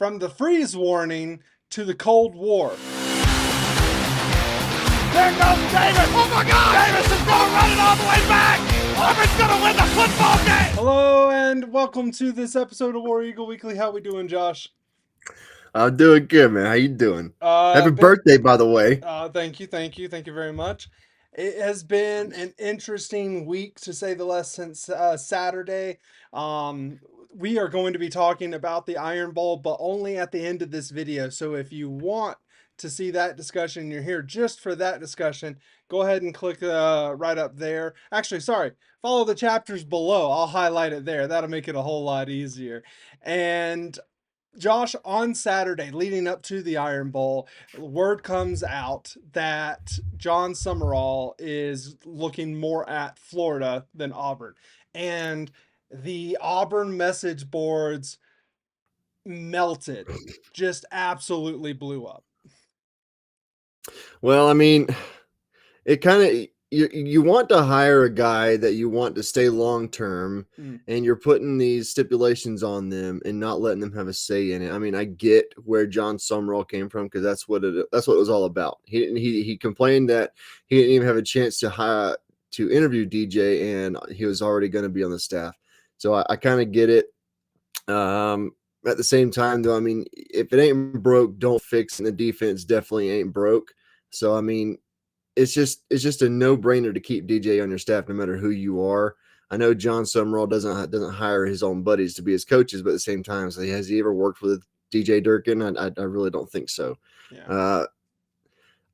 From the freeze warning to the Cold War. There goes Davis! Oh my God! Davis is going running all the way back! Auburn's gonna win the football game! Hello and welcome to this episode of War Eagle Weekly. How we doing, Josh? I'm doing good, man. How you doing? Happy birthday, by the way. Thank you very much. It has been an interesting week, to say the least, since Saturday. We are going to be talking about the Iron Bowl, but only at the end of this video. So if you want to see that discussion, you're here just for that discussion, go ahead and click right up there. Actually, sorry, follow the chapters below. I'll highlight it there. That'll make it a whole lot easier. And Josh, on Saturday leading up to the Iron Bowl, word comes out that John Summerall is looking more at Florida than Auburn. And the Auburn message boards melted, just absolutely blew up. Well, I mean, it kind of you want to hire a guy that you want to stay long term, and you're putting these stipulations on them and not letting them have a say in it. I mean, I get where John Summerall came from, because that's what it was all about. He complained that he didn't even have a chance to interview DJ, and he was already going to be on the staff. So I kind of get it. At the same time, though, I mean, if it ain't broke, don't fix it. And the defense definitely ain't broke. So I mean, it's just a no-brainer to keep DJ on your staff, no matter who you are. I know John Summerall doesn't hire his own buddies to be his coaches, but at the same time, so has he ever worked with DJ Durkin? I really don't think so. Yeah.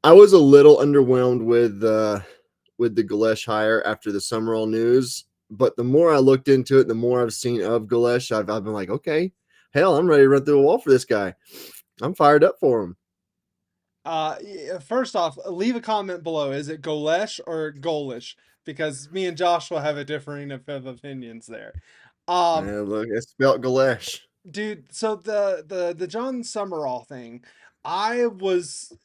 I was a little underwhelmed with the Goulash hire after the Summerall news, but the more I looked into it, the more I've seen of Goulash, I've been like, okay, hell, I'm ready to run through a wall for this guy. I'm fired up for him. First off, leave a comment below. Is it Goulash or Goulash? Because me and Joshua have a differing of opinions there. Look, it's spelled Goulash. Dude, so the John Summerall thing, I wasn't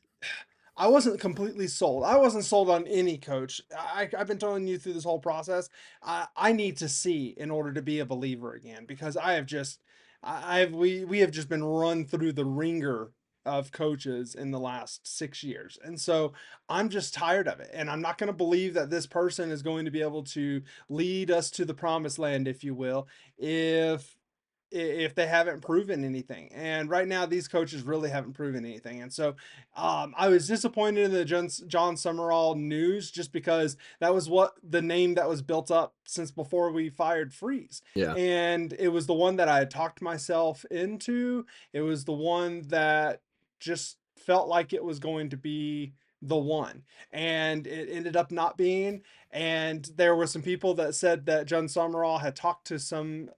completely sold. I wasn't sold on any coach. I've been telling you through this whole process, I need to see in order to be a believer again, because we have just been run through the ringer of coaches in the last 6 years. And so I'm just tired of it. And I'm not going to believe that this person is going to be able to lead us to the promised land, if you will, if they haven't proven anything. And right now, these coaches really haven't proven anything. And so I was disappointed in the John Summerall news, just because that was what the name that was built up since before we fired Freeze. Yeah. And it was the one that I had talked myself into. It was the one that just felt like it was going to be the one, and it ended up not being. And there were some people that said that John Summerall had talked to some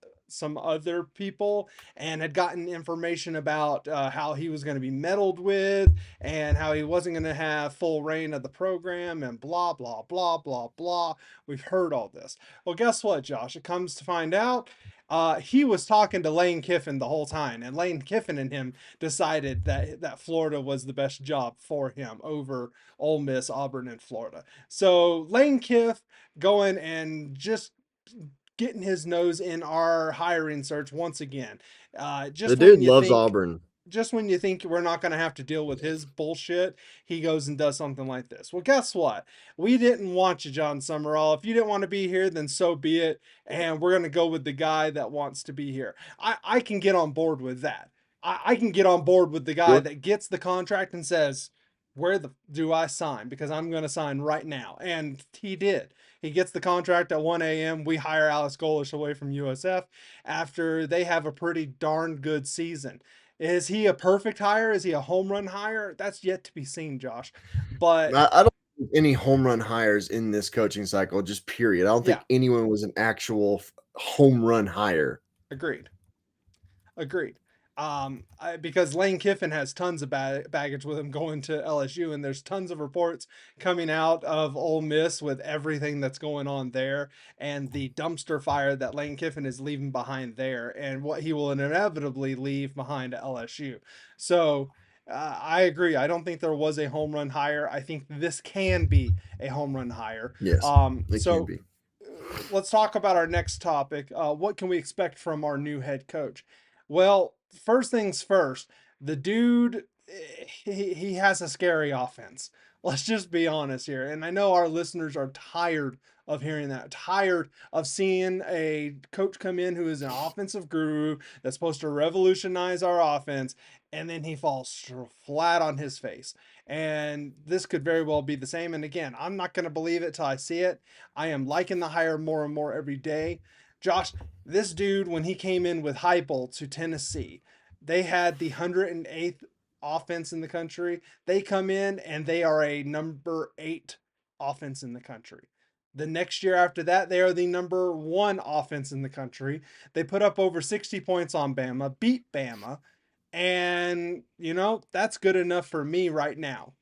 other people and had gotten information about how he was going to be meddled with, and how he wasn't going to have full reign of the program, and blah blah blah blah blah. We've heard all this. Well, guess what, Josh? It comes to find out he was talking to Lane Kiffin the whole time, and Lane Kiffin and him decided that Florida was the best job for him over Ole Miss, Auburn, and Florida. So Lane Kiff going and just getting his nose in our hiring search once again. The dude loves Auburn. Just when you think we're not going to have to deal with his bullshit, he goes and does something like this. Well, guess what? We didn't want you, John Summerall. If you didn't want to be here, then so be it. And we're going to go with the guy that wants to be here. I can get on board with that. I can get on board with the guy that gets the contract and says, where do I sign? Because I'm going to sign right now. And he did. He gets the contract at 1 a.m. We hire Alex Goulash away from USF after they have a pretty darn good season. Is he a perfect hire? Is he a home run hire? That's yet to be seen, Josh. But I don't think any home run hires in this coaching cycle, just period. I don't think anyone was an actual home run hire. Agreed. Because Lane Kiffin has tons of baggage with him going to LSU, and there's tons of reports coming out of Ole Miss with everything that's going on there, and the dumpster fire that Lane Kiffin is leaving behind there, and what he will inevitably leave behind at LSU. So I agree. I don't think there was a home run hire. I think this can be a home run hire. Yes, it can be. Let's talk about our next topic. What can we expect from our new head coach? Well, first things first, the dude, he has a scary offense. Let's just be honest here. And I know our listeners are tired of hearing that, tired of seeing a coach come in who is an offensive guru that's supposed to revolutionize our offense, and then he falls flat on his face. And this could very well be the same. And again, I'm not going to believe it till I see it. I am liking the hire more and more every day. Josh, this dude, when he came in with Heupel to Tennessee, they had the 108th offense in the country. They come in and they are a number 8 offense in the country. The next year after that, they are the number 1 offense in the country. They put up over 60 points on Bama, beat Bama, and that's good enough for me right now.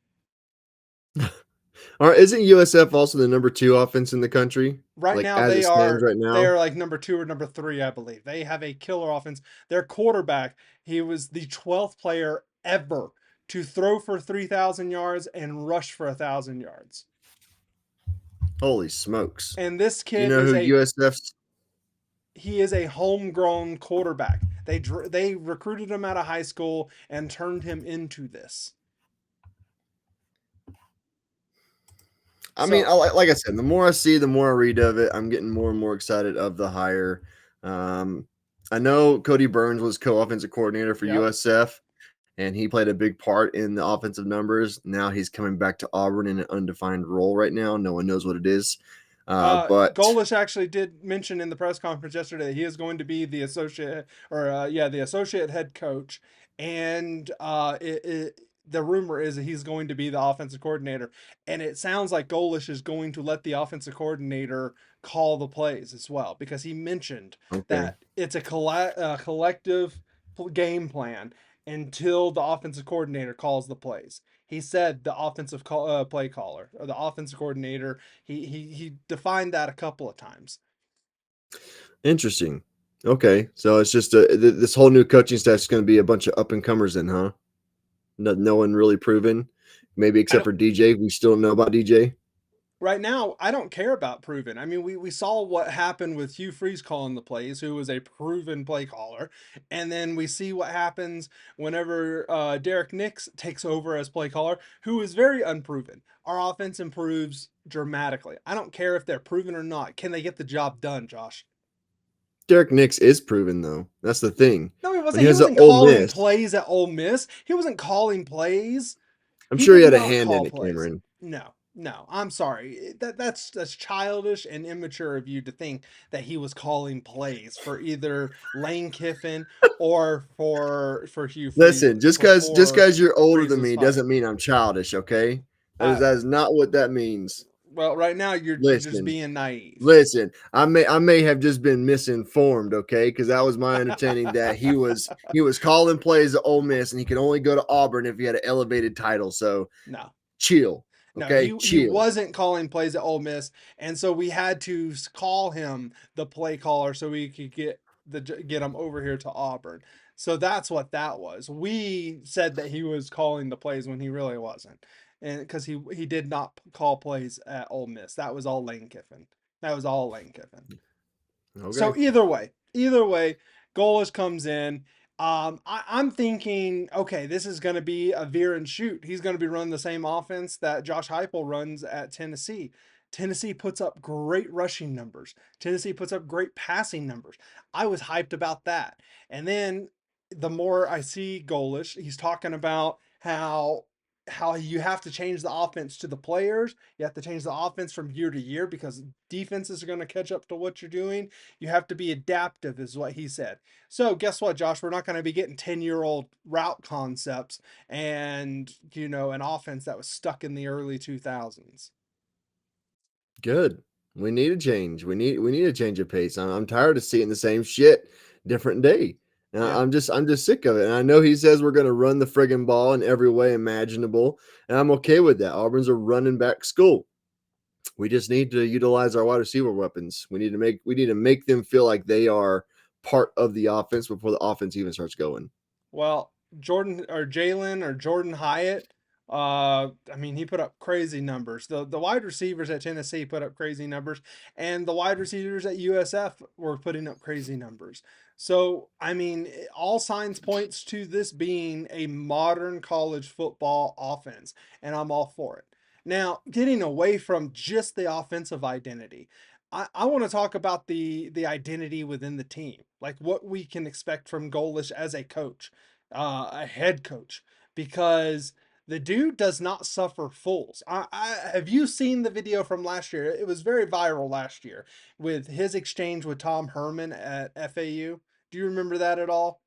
All right, isn't USF also the number 2 offense in the country? Right Like now as it they stands are right they now? are like number 2 or number 3, I believe. They have a killer offense. Their quarterback, he was the 12th player ever to throw for 3,000 yards and rush for 1,000 yards. Holy smokes. And this Do you kid know is who a USF's? he is a homegrown quarterback. They recruited him out of high school and turned him into this. I mean, So, like I said, the more I see, the more I read of it, I'm getting more and more excited of the hire. Um, I know Cody Burns was co-offensive coordinator for yep. USF, and he played a big part in the offensive numbers. Now he's coming back to Auburn in an undefined role right now. No one knows what it is. But Goulash actually did mention in the press conference yesterday that he is going to be the associate, or the associate head coach, and the rumor is that he's going to be the offensive coordinator, and it sounds like Goulash is going to let the offensive coordinator call the plays as well, because he mentioned okay, that it's a collective game plan until the offensive coordinator calls the plays. He said the play caller or the offensive coordinator. He defined that a couple of times. interesting. Okay, so it's just this whole new coaching staff is going to be a bunch of up and comers, then, huh? No one really proven, maybe I except don't for DJ. We still don't know about DJ. Right now, I don't care about proven. I mean, we saw what happened with Hugh Freeze calling the plays, who was a proven play caller, and then we see what happens whenever Derek Nix takes over as play caller, who is very unproven. Our offense improves dramatically. I don't care if they're proven or not. Can they get the job done, Josh? Derek Nix is proven though. That's the thing. No, he When wasn't. he He was at wasn't Ole calling Miss, plays at Ole Miss. He wasn't calling plays. I'm He sure he did had a not hand in call it, plays. Cameron. No, no. I'm sorry. That's childish and immature of you to think that he was calling plays for either Lane Kiffin or for Hugh Freeze Listen, just before because you're older Freeze than was me doesn't fired. mean I'm childish. Okay, Uh, that is not what that means. well, right now you're just Listen, being naive. listen. I may have just been misinformed. Okay, because that was my understanding that he was calling plays at Ole Miss and he could only go to Auburn if he had an elevated title. So No. chill. No, Okay, he chill. wasn't calling plays at Ole Miss, and so we had to call him the play caller so we could get him over here to Auburn. So that's what that was. We said that he was calling the plays when he really wasn't, and because he did not call plays at Ole Miss. That was all Lane Kiffin. That was all Lane Kiffin. So Okay. either way, Goalish comes in. I'm thinking, okay, this is going to be a veer and shoot. He's going to be running the same offense that Josh Heupel runs at Tennessee. Tennessee puts up great rushing numbers. Tennessee puts up great passing numbers. I was hyped about that. And then the more I see Goalish, he's talking about how you have to change the offense to the players. You have to change the offense from year to year because defenses are going to catch up to what you're doing. You have to be adaptive, is what he said. So, guess what, Josh? We're not going to be getting 10-year-old route concepts and, an offense that was stuck in the early 2000s. Good. We need a change. We need a change of pace. I'm tired of seeing the same shit different day. And Yeah. I'm just sick of it. And I know he says we're going to run the friggin' ball in every way imaginable, and I'm okay with that. Auburn's a running back school. We just need to utilize our wide receiver weapons. We need to make them feel like they are part of the offense before the offense even starts going. Well, Jordan or Jalen or Jordan Hyatt I mean, he put up crazy numbers. The wide receivers at Tennessee put up crazy numbers, and the wide receivers at USF were putting up crazy numbers. So, I mean, all signs points to this being a modern college football offense, and I'm all for it. Now, getting away from just the offensive identity, I want to talk about the identity within the team, like what we can expect from Goalish as a coach, a head coach, because the dude does not suffer fools. Have you seen the video from last year? It was very viral last year with his exchange with Tom Herman at FAU. Do you remember that at all?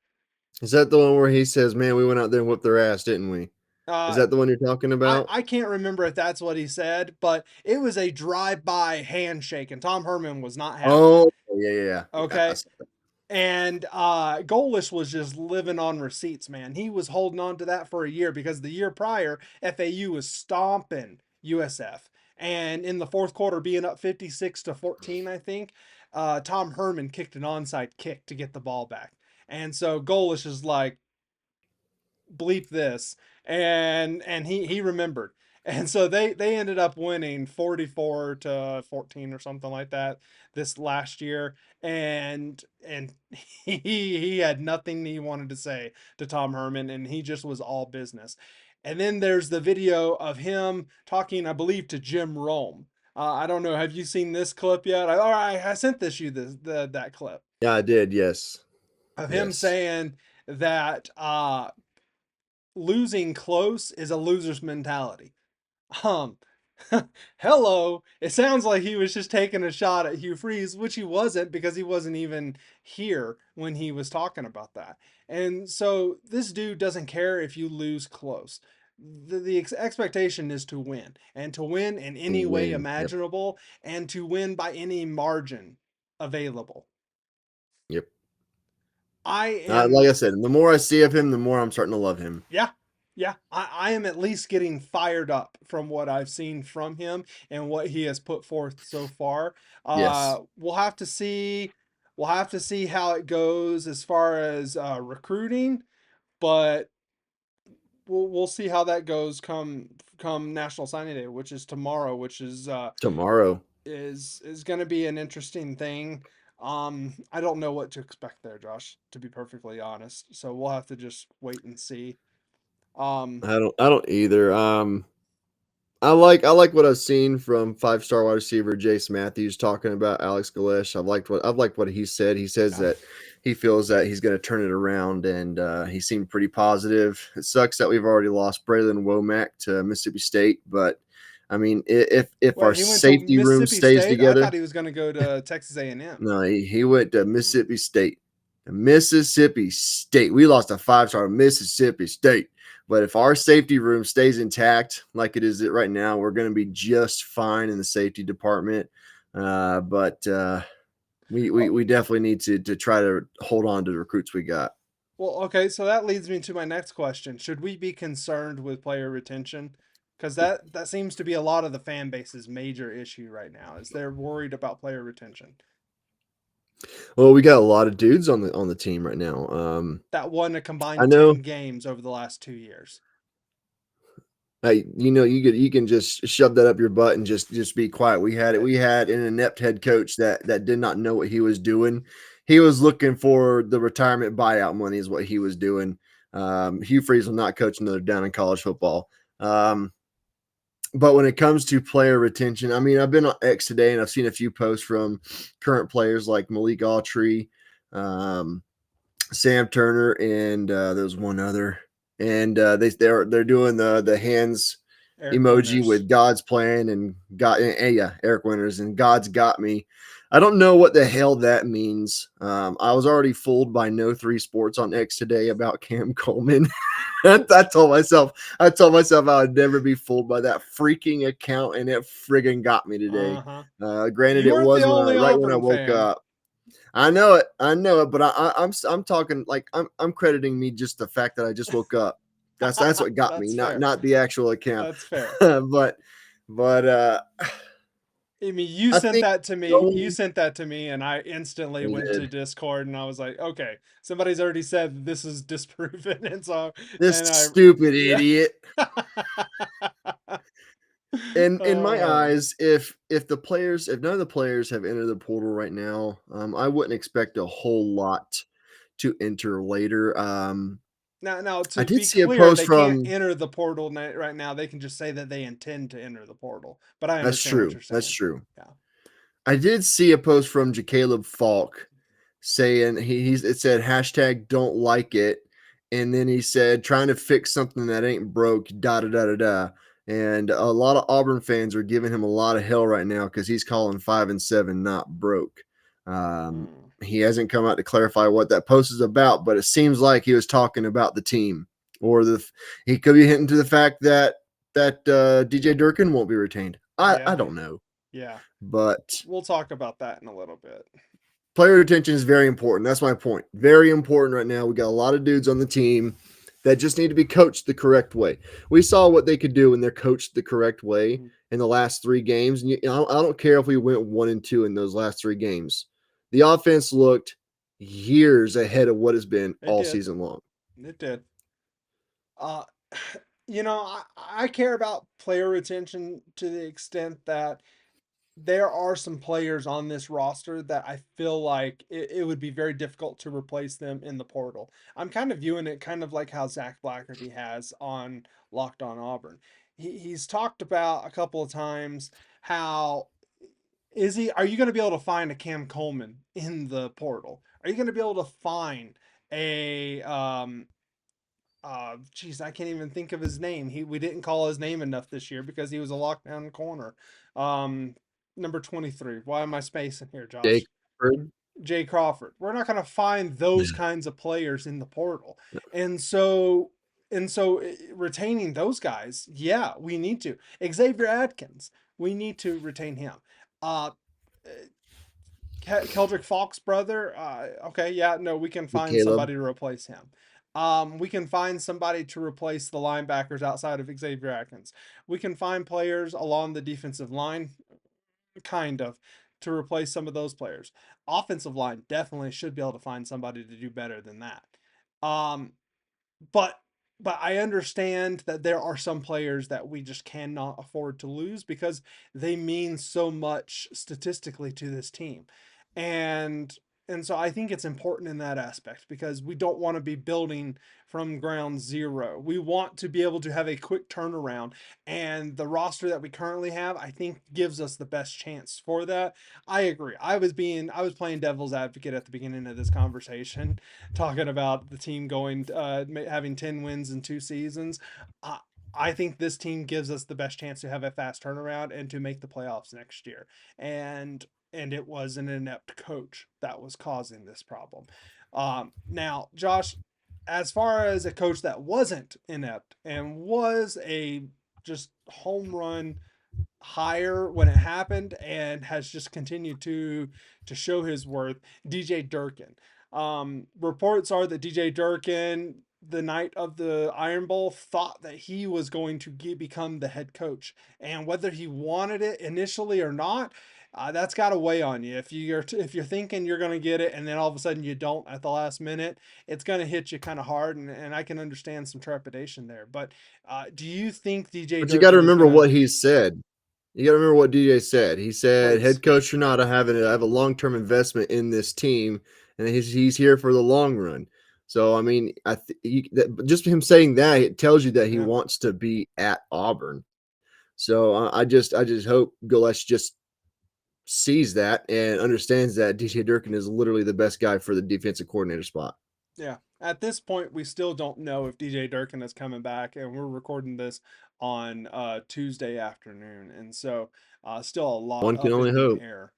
Is that the one where he says, "Man, we went out there and whooped their ass, didn't we?" Is Uh, that the one you're talking about? I can't remember if that's what he said, but it was a drive-by handshake, and Tom Herman was not having it. Oh, yeah. Okay. And Goalish was just living on receipts, man. He was holding on to that for a year because the year prior, FAU was stomping USF. And in the fourth quarter, being up 56-14, I think, Tom Herman kicked an onside kick to get the ball back. And so Goalish is like, bleep this, and he remembered, and so they ended up winning 44-14 or something like that this last year, and he had nothing he wanted to say to Tom Herman, and he just was all business. And then there's the video of him talking, I believe, to Jim Rome. I don't know, have you seen this clip yet? I sent that clip Yeah, I did. Yes. of him Yes. saying that losing close is a loser's mentality. Um, hello. It sounds like he was just taking a shot at Hugh Freeze, which he wasn't because he wasn't even here when he was talking about that. And so this dude doesn't care if you lose close. The expectation is to win, and to win in To any way win. Yep. imaginable, and to win by any margin available. Yep. I Like am I said, the more I see of him, the more I'm starting to love him. Yeah, yeah. I am at least getting fired up from what I've seen from him and what he has put forth so far. Yes. We'll have to see. We'll have to see how it goes as far as recruiting, but we'll see how that goes come National Signing Day, which is tomorrow, which Tomorrow. is going to be an interesting thing. I don't know what to expect there, Josh, to be perfectly honest. So we'll have to just wait and see. Um, I don't either. I like what I've seen from five-star wide receiver Jace Matthews talking about Alex Goulash. I've liked what he said. He says yeah. that he feels that he's going to turn it around, and he seemed pretty positive. It sucks that we've already lost Braylon Womack to Mississippi State, but I mean, if our Wait, he went to safety room Mississippi stays State? I together, thought he was going to go to Texas A&M. no, he went to Mm. Mississippi State. Mississippi State. We lost a five-star Mississippi State. But if our safety room stays intact like it is right now, we're going to be just fine in the safety department. But we, we Oh, we definitely need to try to hold on to the recruits we got. well, okay, so that leads me to my next question. Should we be concerned with player retention? Because that seems to be a lot of the fan base's major issue right now, is they're worried about player retention. Well, we got a lot of dudes on the team right now. That won a I combined know 10 games over the last 2 years. Hey, you can just shove that up your butt and just be quiet. We had an inept head coach that did not know what he was doing. He was looking for the retirement buyout money is what he was doing. Hugh Freeze will not coach another down in college football. But when it comes to player retention, I mean, I've been on X today and I've seen a few posts from current players like Malik Autry, um, Sam Turner, and there's one other, and they're doing the hands Eric emoji Winters. with God's plan and God, and yeah, Eric Winters and God's got me. I don't know what the hell that means. I was already fooled by No Three Sports on X today about Cam Coleman. I told myself I would never be fooled by that freaking account, and it friggin' got me today. Uh-huh. Granted, You it weren't the was only right when I Auburn woke fan. up. I know it, but I'm talking like I'm crediting me just the fact that I just woke up. That's what got me, That's not fair. not the actual account. That's fair. but but I mean, you I sent think that to me. You going sent that to me, and I instantly we went to did. Discord, and I was like, okay, somebody's already said this is disproven, and so, This and I, stupid yeah. idiot. In my Oh, eyes, if none of the players have entered the portal right now, I wouldn't expect a whole lot to enter later. now I to did be see a clear, post they can't from enter the portal right now. They can just say that they intend to enter the portal. But I that's understand what true. you're That's saying. true. Yeah. I did see a post from Jacaleb Falk saying it said hashtag don't like it. And then he said trying to fix something that ain't broke, da da da da da. And a lot of Auburn fans are giving him a lot of hell right now because he's calling 5-7 not broke. Hmm. He hasn't come out to clarify what that post is about, but it seems like he was talking about the team, or he could be hinting to the fact that DJ Durkin won't be retained. I Yeah. don't know, Yeah. but We'll talk about that in a little bit. player retention is very important. That's my point. Very important right now. We got a lot of dudes on the team that just need to be coached the correct way. We saw what they could do when they're coached the correct way Mhm. in the last 3 games. And I don't care if we went 1-2 in those last 3 games. The offense looked years ahead of what has been It all did. season long. It did. Uh, I care about player retention to the extent that there are some players on this roster that I feel like it would be very difficult to replace them in the portal. I'm kind of viewing it kind of like how Zach Blackerby has on Locked On Auburn. He's talked about a couple of times how are you going to be able to find a Cam Coleman in the portal? Are you going to be able to find a geez, I can't even think of his name. We didn't call his name enough this year because he was a lockdown corner. Um, number 23. Why am I spacing here, Jake Josh? Bird. Jay Crawford. We're not going to find those kinds of players in the portal. And so retaining those guys, yeah, we need to. Xavier Atkins, we need to retain him. Uh Keldrick Falk's brother. Okay, yeah, no, we can find Caleb. somebody to replace him. We can find somebody to replace the linebackers outside of Xavier Atkins. We can find players along the defensive line, kind of, to replace some of those players. Offensive line definitely should be able to find somebody to do better than that. Um, but I understand that there are some players that we just cannot afford to lose because they mean so much statistically to this team. And so I think it's important in that aspect because we don't want to be building from ground zero. We want to be able to have a quick turnaround, and the roster that we currently have I think gives us the best chance for that. I agree. I was playing devil's advocate at the beginning of this conversation talking about the team going having 10 wins in 2 seasons. I, I think this team gives us the best chance to have a fast turnaround and to make the playoffs next year. And it was an inept coach that was causing this problem. Now, Josh, as far as a coach that wasn't inept and was a just home run higher when it happened and has just continued to show his worth. DJ Durkin. Reports are that DJ Durkin, the night of the Iron Bowl, thought that he was going to become the head coach, and whether he wanted it initially or not. That's got to weigh on you. If you're thinking you're going to get it and then all of a sudden you don't at the last minute, it's going to hit you kind of hard, and I can understand some trepidation there. But do you think DJ But you got to Durkin is remember going to what he said. You got to remember what DJ said. He said, please? "Head coach or not, I have a long term investment in this team, and he's here for the long run." So I mean, just him saying that it tells you that he Yeah, wants to be at Auburn. So I just hope Goulash just sees that and understands that DJ Durkin is literally the best guy for the defensive coordinator spot. yeah. At this point, we still don't know if DJ Durkin is coming back, and we're recording this on Tuesday afternoon, and so still a lot One can up only in the hope. air.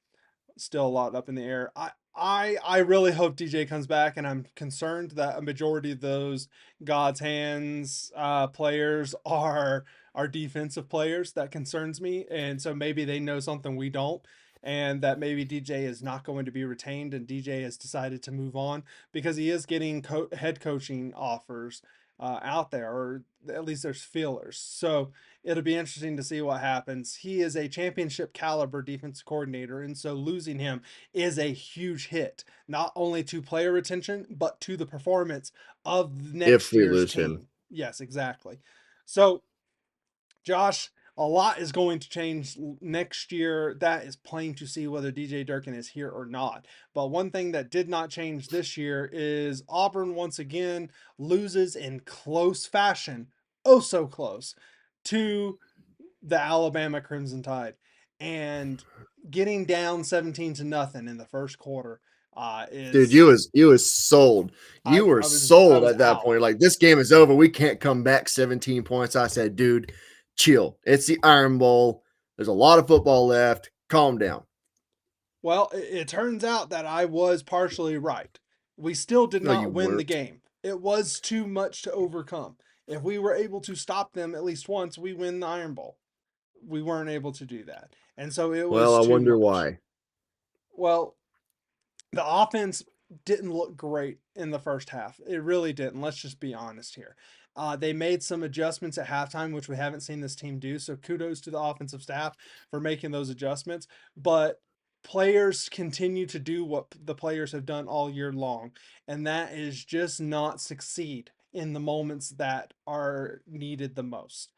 Still a lot up in the air. I really hope DJ comes back, and I'm concerned that a majority of those God's hands players are defensive players. That concerns me, and so maybe they know something we don't, and that maybe DJ is not going to be retained, and DJ has decided to move on because he is getting head coaching offers out there, or at least there's feelers. So it'll be interesting to see what happens. He is a championship caliber defensive coordinator, and so losing him is a huge hit, not only to player retention, but to the performance of If next we year's lose him. team. Yes, exactly. So, Josh, a lot is going to change next year. That is plain to see whether DJ Durkin is here or not. But one thing that did not change this year is Auburn once again loses in close fashion, oh so close, to the Alabama Crimson Tide. And getting down 17 to nothing in the first quarter Dude, is you was sold. You were I sold was at that out. point. Like, this game is over. We can't come back 17 points. I said, dude, chill. It's the Iron Bowl. There's a lot of football left. Calm down. Well, it turns out that I was partially right. We still did No, you not win the weren't. game. It was too much to overcome. If we were able to stop them at least once, we win the Iron Bowl. We weren't able to do that. And so it Well, was I too wonder much. why. Well, the offense didn't look great in the first half. It really didn't. Let's just be honest here. They made some adjustments at halftime, which we haven't seen this team do. So kudos to the offensive staff for making those adjustments. But players continue to do what the players have done all year long, and that is just not succeed in the moments that are needed the most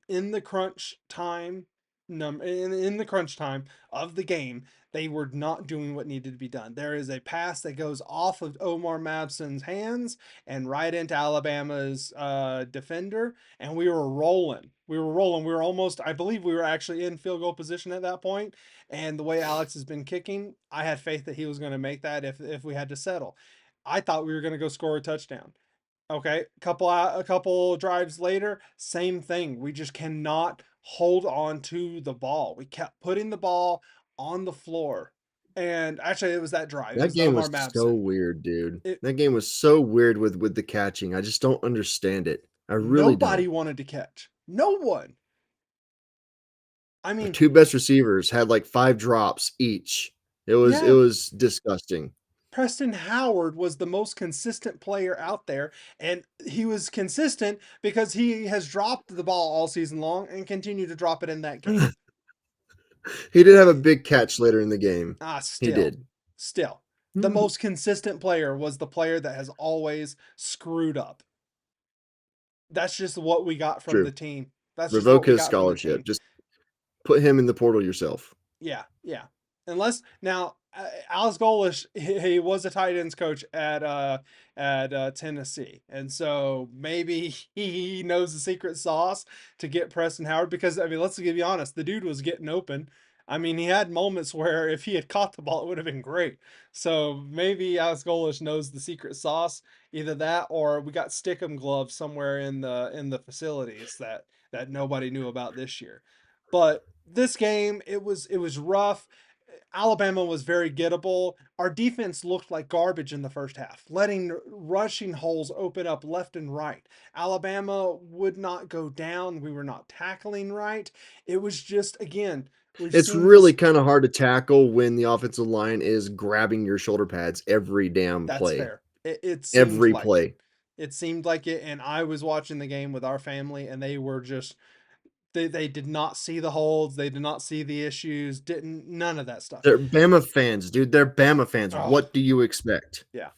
in the crunch time in the crunch time of the game, they were not doing what needed to be done. There is a pass that goes off of Omar Mabson's hands and right into Alabama's defender, and we were rolling. We were rolling. We were almost, I believe, we were actually in field goal position at that point. And the way Alex has been kicking, I had faith that he was going to make that if we had to settle. I thought we were going to go score a touchdown. Okay, a couple drives later, same thing. We just cannot hold on to the ball. We kept putting the ball on the floor. And actually it was that drive. It That was the game Omar was so Mabson. weird, dude. It That game was so weird with the catching. I just don't understand it. I really Nobody don't. wanted to catch. No one. I Our mean, two best receivers had like 5 drops each. It yeah, was disgusting. Preston Howard was the most consistent player out there, and he was consistent because he has dropped the ball all season long and continued to drop it in that game. He did have a big catch later in the game. He Still, did. still, the most consistent player was the player that has always screwed up. That's just what we got from the True. team. That's just what Revoke we his got from the scholarship. team. Just put him in the portal yourself. Yeah, yeah. Unless now, Alex Goulash, he was a tight ends coach at Tennessee, and so maybe he knows the secret sauce to get Preston Howard. Because I mean, let's be honest, the dude was getting open. I mean, he had moments where if he had caught the ball, it would have been great. So maybe Alex Goulash knows the secret sauce. Either that, or we got stickum gloves somewhere in the facilities that nobody knew about this year. But this game, it was rough. Alabama was very gettable. Our defense looked like garbage in the first half, letting rushing holes open up left and right. Alabama would not go down. We were not tackling right. It was just, again, we've It's seen really this. kind of hard to tackle when the offensive line is grabbing your shoulder pads every damn That's play. fair. It seemed Every like it. play. It seemed like it. And I was watching the game with our family, and they were just, they did not see the holds. They did not see the issues. Didn't, none of that stuff. They're Bama fans, dude. They're Bama fans. Oh, What do you expect? yeah.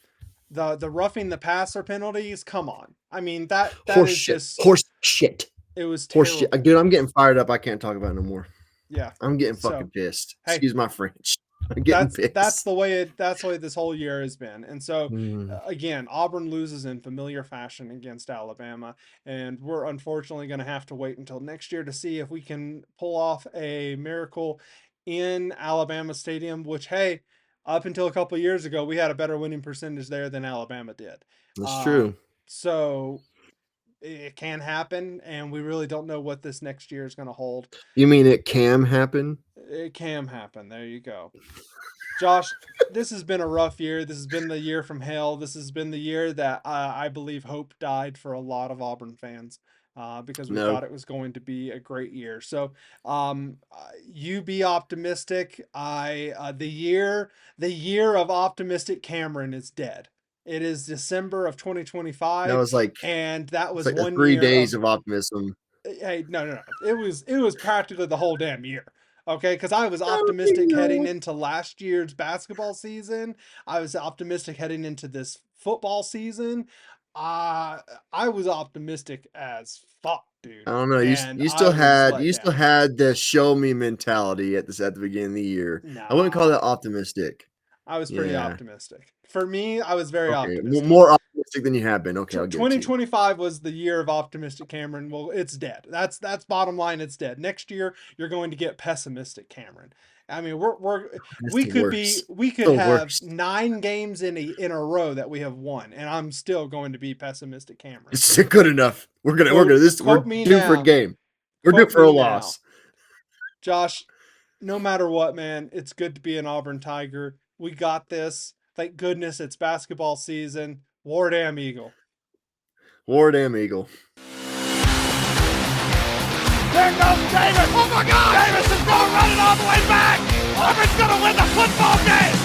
The roughing the passer penalties, come on. I mean, that Horse is shit. just, Horse shit. it was Horse shit. terrible. Dude, I'm getting fired up. I can't talk about it no more. Yeah. I'm getting So, fucking pissed. hey, Excuse my French. I'm getting pissed. that's the way this whole year has been. And so Mm, again, Auburn loses in familiar fashion against Alabama, and we're unfortunately going to have to wait until next year to see if we can pull off a miracle in Alabama Stadium, which, hey, up until a couple years ago, we had a better winning percentage there than Alabama did. that's true. So it can happen, and we really don't know what this next year is going to hold. You mean it can happen? It can happen. There you go. Josh, this has been a rough year. This has been the year from hell. This has been the year that I believe hope died for a lot of Auburn fans because we No. thought it was going to be a great year. So you be optimistic. The year of optimistic Cameron is dead. It is December of That 2025, was like and that it's was like the 1 3 year days of of optimism. hey, no. It was practically the whole damn year. Okay, because I was I don't think optimistic heading so. into last year's basketball season. I was optimistic heading into this football season. Uh, I was optimistic as fuck, dude, I don't know. and You I still was had let you still down. had the show me mentality at the beginning of the year. I wouldn't call Nah, that optimistic. I was pretty Yeah. optimistic. For me, I was very Okay. optimistic. More optimistic than you have been. Okay, I'll give it to you. 2025 was the year of optimistic Cameron. Well, it's dead. That's bottom line. It's dead. Next year, you're going to get pessimistic Cameron. I mean, That's the worst. we could The have worst. 9 games in a row that we have won, and I'm still going to be pessimistic Cameron. It's good enough. We're Quote me due for a now. game. We're due Quote for a me now. loss. Josh, no matter what, man, it's good to be an Auburn Tiger. We got this. Thank goodness it's basketball season. War damn Eagle. War damn Eagle. There goes Davis. Oh my God! Davis is going running all the way back. Auburn's going to win the football game.